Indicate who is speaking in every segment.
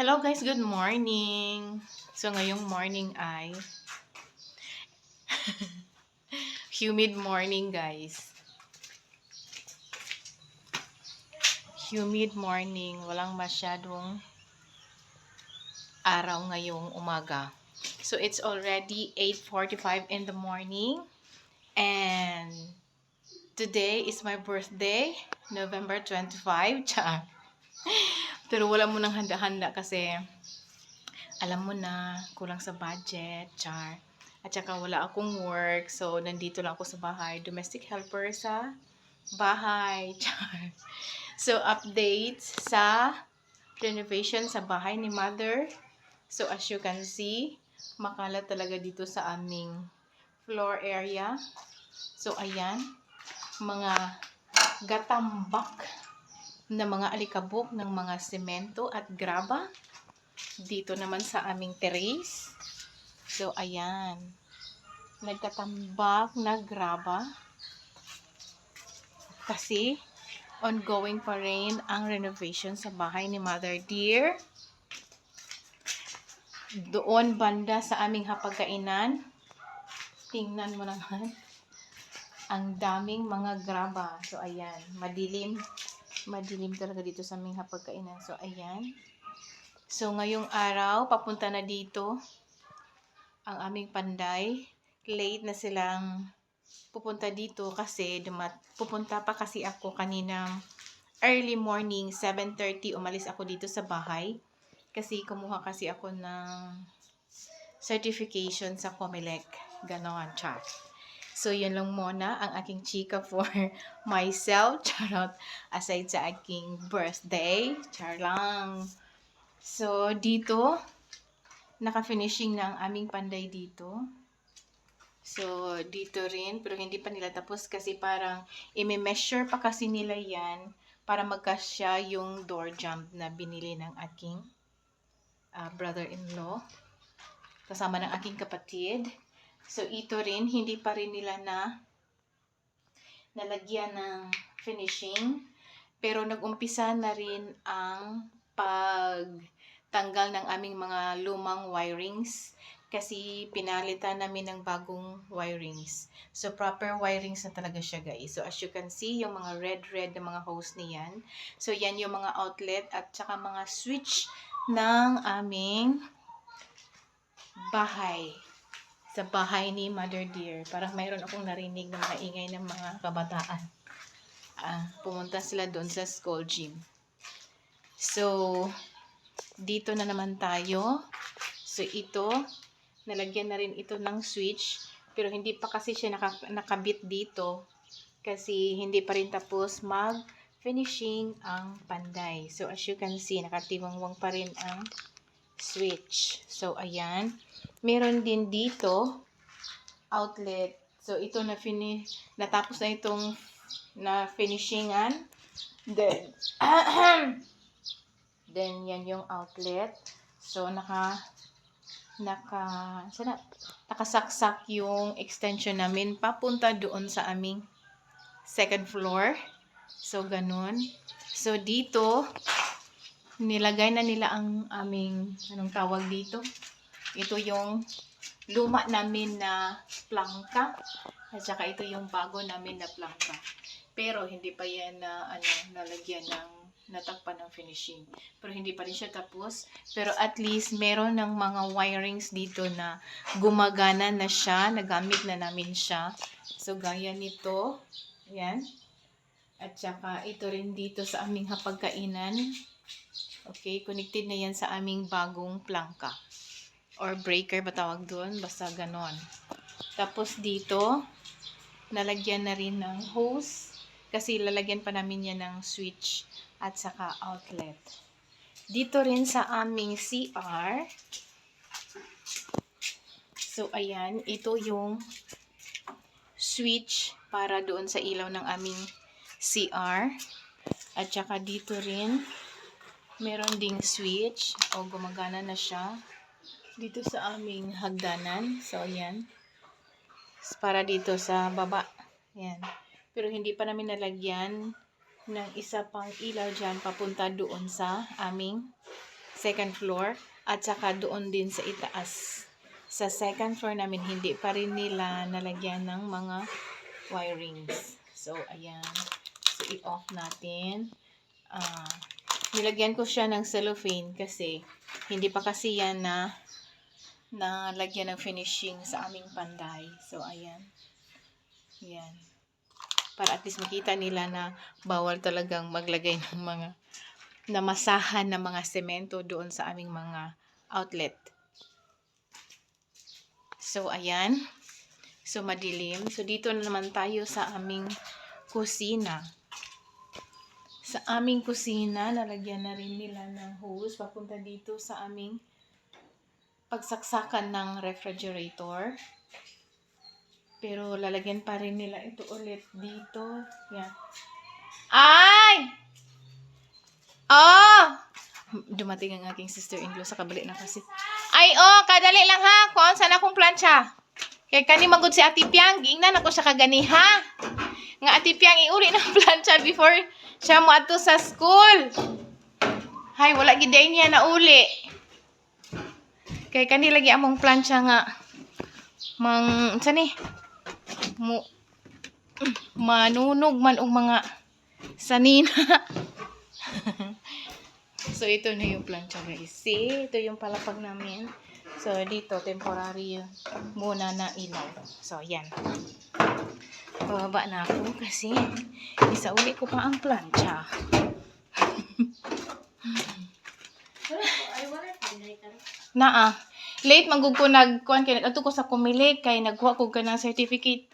Speaker 1: Hello guys, good morning. So ngayong morning ay humid morning guys. Humid morning, walang masyadong araw ngayong umaga. So it's already 8:45 in the morning and today is my birthday, November 25. Char. Pero wala mo nang handa-handa kasi alam mo na, kulang sa budget, char. At saka wala akong work, so nandito lang ako sa bahay. Domestic helper sa bahay, char. So, updates sa renovation sa bahay ni mother. So, as you can see, makalat talaga dito sa aming floor area. So, ayan, mga gatambak na mga alikabok ng mga semento at graba. Dito naman sa aming terrace. So, ayan. Nagtatambak na graba. Kasi, ongoing pa rin ang renovation sa bahay ni Mother Dear. Doon banda sa aming hapagkainan. Tingnan mo naman. Ang daming mga graba. So, ayan. Madilim. Madilim talaga dito sa aming hapagkainan. So, ayan. So, ngayong araw, papunta na dito ang aming panday. Late na silang pupunta dito kasi pupunta pa kasi ako kaninang early morning, 7:30, umalis ako dito sa bahay. Kasi kumuha kasi ako ng certification sa Comelec. Ganon, chat. So, yun lang muna ang aking chika for myself. Charot. Aside sa aking birthday. Char lang. So, dito, naka-finishing na ang aming panday dito. So, dito rin, pero hindi pa nila tapos kasi parang i-measure pa kasi nila yan para magkasya yung door jump na binili ng aking brother-in-law kasama ng aking kapatid. So, ito rin, hindi pa rin nila nalagyan ng finishing. Pero nag-umpisa na rin ang pagtanggal ng aming mga lumang wirings kasi pinalitan namin ng bagong wirings. So, proper wirings na talaga siya, guys. So, as you can see, yung mga red na mga hose niyan. So, yan yung mga outlet at saka mga switch ng aming bahay. Sa bahay ni Mother Dear. Parang mayroon akong narinig na maingay ng mga kabataan. Pumunta sila doon sa school gym. So, dito na naman tayo. So, ito, nalagyan na rin ito ng switch. Pero hindi pa kasi siya nakabit dito. Kasi hindi pa rin tapos mag-finishing ang panday. So, as you can see, nakatiwangwang pa rin ang switch. So, ayan. Meron din dito, outlet. So, ito natapos na itong na-finishingan. Then, yan yung outlet. So, nakasaksak yung extension namin papunta doon sa aming second floor. So, ganun. So, dito, nilagay na nila ang aming, anong tawag dito? Ito yung luma namin na plangka. At saka ito yung bago namin na plangka. Pero hindi pa yan nalagyan ng natakpan ng finishing. Pero hindi pa rin siya tapos. Pero at least meron ng mga wirings dito na gumagana na siya. Nagamit na namin siya. So gaya nito. Ayan. At saka ito rin dito sa aming hapagkainan. Okay, connected na yan sa aming bagong plangka. Or breaker ba tawag doon? Basta ganon. Tapos dito, nalagyan na rin ng hose. Kasi lalagyan pa namin yan ng switch at saka outlet. Dito rin sa aming CR. So, ayan. Ito yung switch para doon sa ilaw ng aming CR. At saka dito rin, meron ding switch. O, gumagana na siya. Dito sa aming hagdanan. So, ayan. Para dito sa baba. Ayan. Pero hindi pa namin nalagyan ng isa pang ilaw dyan papunta doon sa aming second floor at saka doon din sa itaas. Sa second floor namin, hindi pa rin nila nalagyan ng mga wirings. So, ayan. So, i-off natin. Nilagyan ko siya ng cellophane kasi hindi pa kasi yan na lagyan ng finishing sa aming panday. So, ayan. Ayan. Para at least makita nila na bawal talagang maglagay ng mga namasahan na mga semento doon sa aming mga outlet. So, ayan. So, madilim. So, dito na naman tayo sa aming kusina. Sa aming kusina, nalagyan na rin nila ng hose papunta dito sa aming pagsaksakan ng refrigerator. Pero, lalagyan pa rin nila ito ulit dito. Yan. Ay! Oh! Dumating ang aking sister-in-law sa kabalik na kasi. Ay, oh! Kadali lang ha! Kung saan akong plancha. Kaya kani magod si Ate Piang, giingnan ako siya kagani ha. Nga Ate Piang iuli ng plancha before siya mo ato sa school. Hay, wala gid niya na uli. Kaya kani lagi among plancha nga manunog man og mga sanina. So ito na yung plancha guys. See, ito yung palapag namin. So, dito, temporary muna na ilaw. So, yan. Bababa na ako kasi isauli ko pa ang plancha. Late manggug ko nagkuan kay ngadto ko sa Comelec kay nagkuha ko kanang certificate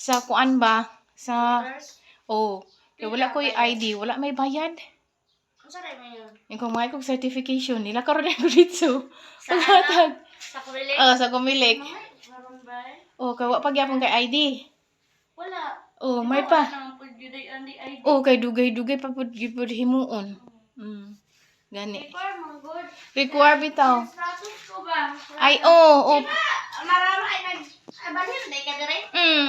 Speaker 1: sa kuan ba sa kay wala ko ID, wala may bayad.
Speaker 2: Unsa ray man yun?
Speaker 1: Yung kung may kong certification nila karon na ko dito. Paghatag.
Speaker 2: Sa Comelec?
Speaker 1: Sa Comelec. Kay wa pa gyapon kay ID.
Speaker 2: Wala.
Speaker 1: May pa.
Speaker 2: ID.
Speaker 1: Kay dugay-dugay pa pud gipud himuon. Gani. Require bitaw.
Speaker 2: Status ko ba?
Speaker 1: Ay,
Speaker 2: Marama ay nagbalhin day ka dire?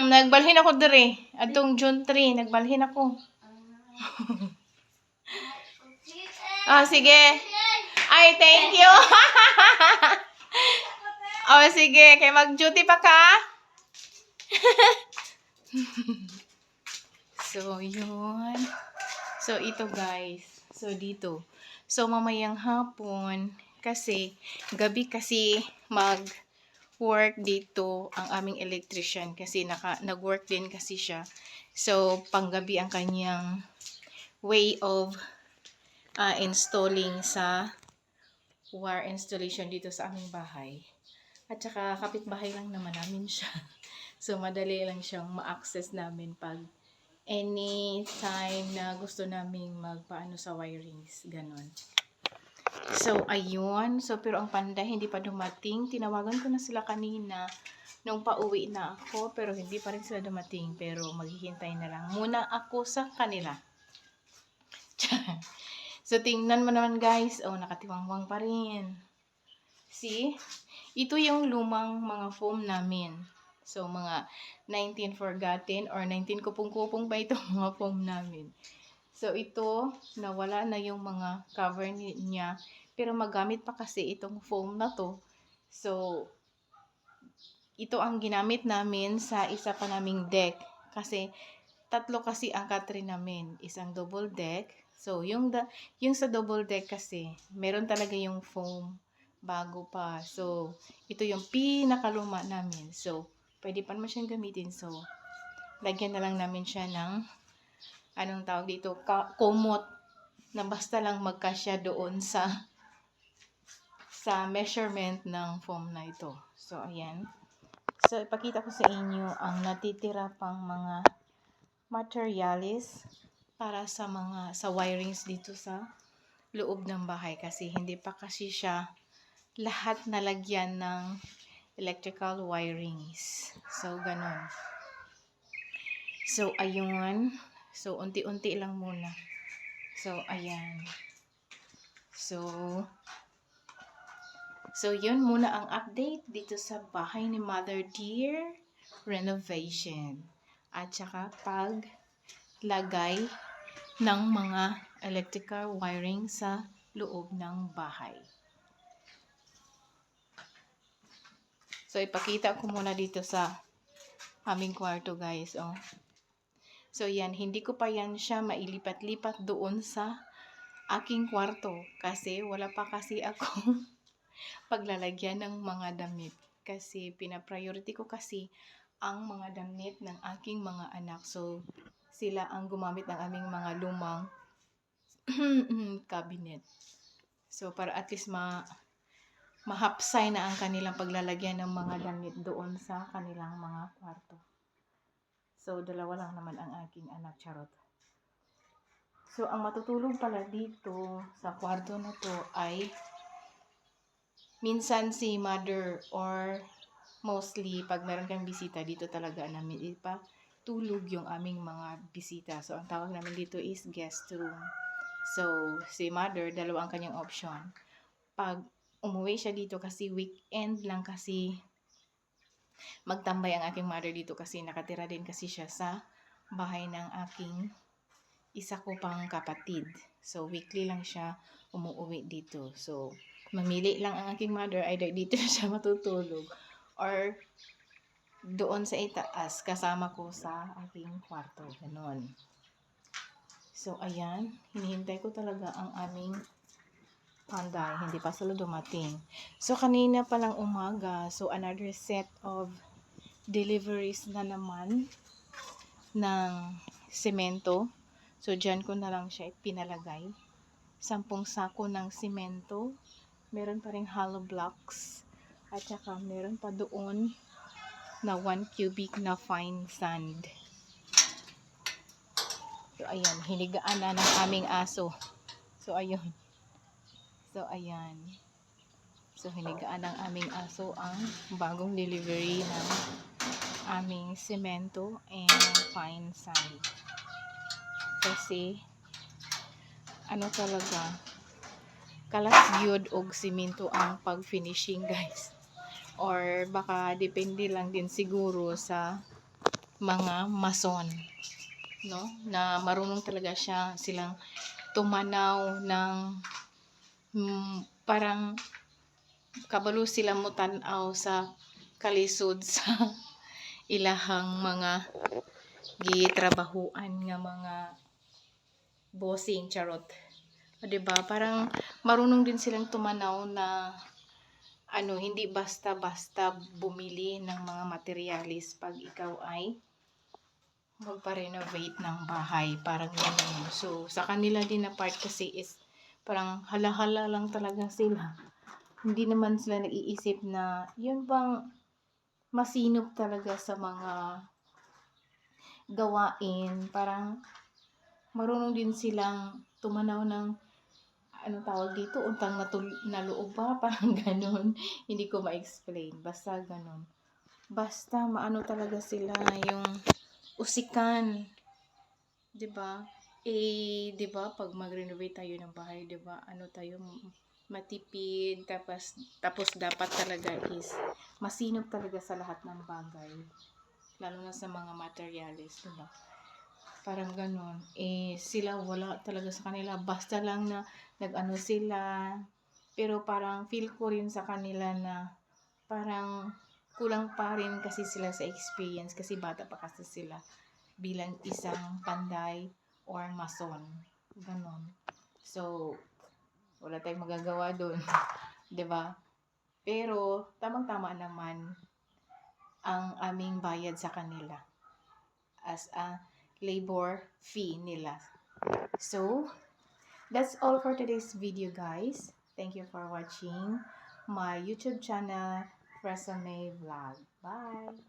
Speaker 1: Nagbalhin ako dire. Adtong June 3, nagbalhin ako. Sige. Ay, thank you. Sige. Kay mag-duty pa ka? So, yun. So, ito guys. So, dito. So, mamayang hapon, kasi, gabi kasi mag-work dito ang aming electrician kasi nag-work din kasi siya. So, panggabi ang kanyang way of installing sa wire installation dito sa aming bahay. At saka kapitbahay lang naman namin siya. So madali lang siyang ma-access namin pag anytime na gusto naming magpaano sa wirings, ganon. So ayun, so pero ang panday hindi pa dumating. Tinawagan ko na sila kanina nung pauwi na ako, pero hindi pa rin sila dumating, pero maghihintay na lang muna ako sa kanila. So, tingnan mo naman guys. Nakatiwangwang pa rin. See? Ito yung lumang mga foam namin. So, mga 19 forgotten or 19 kupong-kupong pa itong mga foam namin. So, ito, nawala na yung mga cover niya. Pero magamit pa kasi itong foam na to. So, ito ang ginamit namin sa isa pa naming deck. Kasi, tatlo kasi ang katrin namin. Isang double deck. So, yung sa double deck kasi, meron talaga yung foam bago pa. So, ito yung pinakaluma namin. So, pwede pa naman siyang gamitin. So, lagyan na lang namin siya ng, anong tawag dito, kumot na basta lang magkasya doon sa measurement ng foam na ito. So, ayan. So, ipakita ko sa inyo ang natitira pang mga materials para sa wirings dito sa loob ng bahay kasi hindi pa kasi siya lahat nalagyan ng electrical wirings. So, ganun. So, ayun. So, unti-unti lang muna. So, ayan. So, yun muna ang update dito sa bahay ni Mother Dear renovation. At saka paglagay ng mga electrical wiring sa loob ng bahay. So, ipakita ko muna dito sa aming kwarto, guys. Oh. So, yan. Hindi ko pa yan siya mailipat-lipat doon sa aking kwarto. Kasi, wala pa kasi ako paglalagyan ng mga damit. Kasi, pinapriority ko kasi ang mga damit ng aking mga anak. So, sila ang gumamit ng aming mga lumang cabinet. So, para at least mahapsay na ang kanilang paglalagyan ng mga damit doon sa kanilang mga kwarto. So, dalawa lang naman ang aking anak, charot. So, ang matutulog pala dito sa kwarto na to ay minsan si mother or mostly pag meron kang bisita dito talaga namin ipatulog yung aming mga bisita. So, ang tawag namin dito is guest room. So, si mother, dalawa ang kanyang option. Pag umuwi siya dito kasi weekend lang kasi magtambay ang aking mother dito kasi nakatira din kasi siya sa bahay ng aking isa ko pang kapatid. So, weekly lang siya umuwi dito. So, mamili lang ang aking mother, either dito siya matutulog or doon sa itaas kasama ko sa aking kwarto. Ganon. So, ayan. Hinihintay ko talaga ang aming panday. Hindi pa sila dumating. So, kanina palang umaga. So, another set of deliveries na naman ng semento. So, dyan ko na lang siya pinalagay. 10 sako ng semento. Meron pa ring hollow blocks. At saka meron pa doon na 1 cubic na fine sand. So, ayan. Hinigaan na ng aming aso. So, ayun. So, ayan. So, hinigaan ng aming aso ang bagong delivery ng aming semento and fine sand. Kasi, ano talaga, kalas gyud og semento ang pag-finishing, guys. Or baka depende lang din siguro sa mga mason, no? Na marunong talaga silang tumanaw ng parang kabalo sila mo tan-aw sa kalisod sa ilahang mga gitrabahuan nga mga bossing, charot. O, diba? Parang marunong din silang tumanaw na hindi basta-basta bumili ng mga materialis pag ikaw ay magpa-renovate ng bahay. Parang gano'n. So, sa kanila din na part kasi is parang hala-hala lang talaga sila. Hindi naman sila nag-iisip na yun bang masinop talaga sa mga gawain. Parang marunong din silang tumanaw ng tawag dito, untang na loob ba? Parang ganun. Hindi ko ma-explain. Basta ganun. Basta maano talaga sila yung usikan. 'Di ba? 'Di ba pag mag-renovate tayo ng bahay, 'di ba? Tayo matipid, tapos dapat talaga is masinop talaga sa lahat ng bagay. Lalo na sa mga materialis, 'di ba? Parang ganun. Sila wala talaga sa kanila. Basta lang na nag-ano sila. Pero parang feel ko rin sa kanila na parang kulang pa rin kasi sila sa experience. Kasi bata pa kasi sila bilang isang panday or mason. Ganun. So, wala tayong magagawa doon. 'Di ba? Pero, tamang-tama naman ang aming bayad sa kanila as a labor fee nila. So, that's all for today's video, guys. Thank you for watching my YouTube channel, Resume Vlog. Bye!